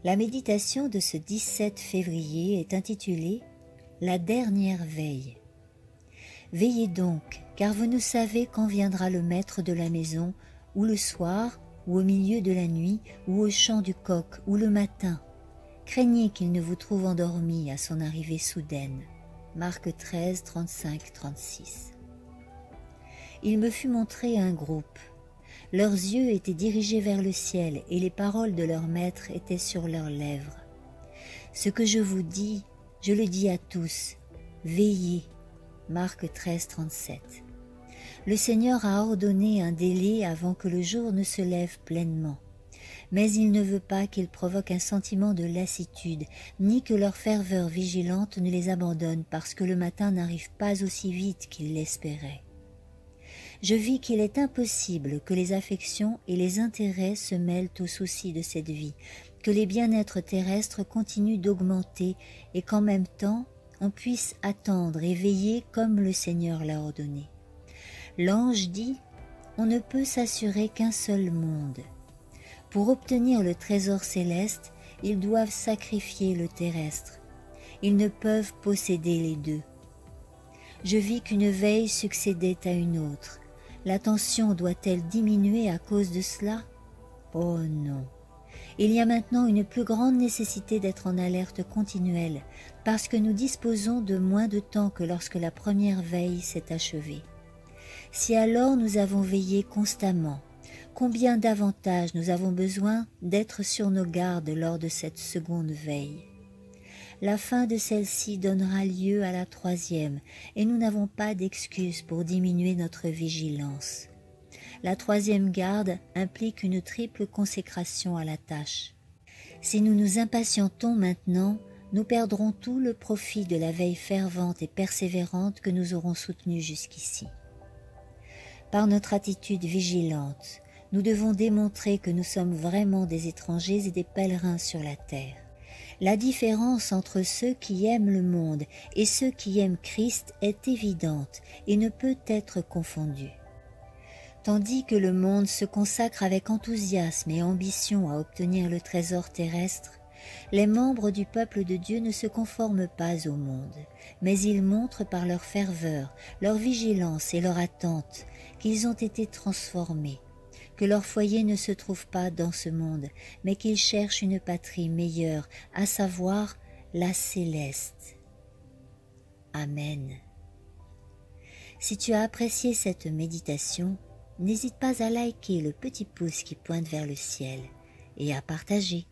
La méditation de ce 17 février est intitulée « La dernière veille ». Veillez donc, car vous ne savez quand viendra le maître de la maison, ou le soir, ou au milieu de la nuit, ou au chant du coq, ou le matin. Craignez qu'il ne vous trouve endormi à son arrivée soudaine. Marc 13, 35-36. Il me fut montré un groupe. Leurs yeux étaient dirigés vers le ciel et les paroles de leur maître étaient sur leurs lèvres. Ce que je vous dis, je le dis à tous, veillez. Marc 13, 37. Le Seigneur a ordonné un délai avant que le jour ne se lève pleinement. Mais il ne veut pas qu'ils provoquent un sentiment de lassitude, ni que leur ferveur vigilante ne les abandonne parce que le matin n'arrive pas aussi vite qu'ils l'espéraient. Je vis qu'il est impossible que les affections et les intérêts se mêlent aux soucis de cette vie, que les bien-êtres terrestres continuent d'augmenter et qu'en même temps, on puisse attendre et veiller comme le Seigneur l'a ordonné. L'ange dit, on ne peut s'assurer qu'un seul monde. Pour obtenir le trésor céleste, ils doivent sacrifier le terrestre. Ils ne peuvent posséder les deux. Je vis qu'une veille succédait à une autre. La tension doit-elle diminuer à cause de cela? Oh non! Il y a maintenant une plus grande nécessité d'être en alerte continuelle, parce que nous disposons de moins de temps que lorsque la première veille s'est achevée. Si alors nous avons veillé constamment, combien davantage nous avons besoin d'être sur nos gardes lors de cette seconde veille. La fin de celle-ci donnera lieu à la troisième, et nous n'avons pas d'excuse pour diminuer notre vigilance. La troisième garde implique une triple consécration à la tâche. Si nous nous impatientons maintenant, nous perdrons tout le profit de la veille fervente et persévérante que nous aurons soutenue jusqu'ici. Par notre attitude vigilante, nous devons démontrer que nous sommes vraiment des étrangers et des pèlerins sur la terre. La différence entre ceux qui aiment le monde et ceux qui aiment Christ est évidente et ne peut être confondue. Tandis que le monde se consacre avec enthousiasme et ambition à obtenir le trésor terrestre, les membres du peuple de Dieu ne se conforment pas au monde, mais ils montrent par leur ferveur, leur vigilance et leur attente qu'ils ont été transformés, que leur foyer ne se trouve pas dans ce monde, mais qu'ils cherchent une patrie meilleure, à savoir la céleste. Amen. Si tu as apprécié cette méditation, n'hésite pas à liker le petit pouce qui pointe vers le ciel et à partager.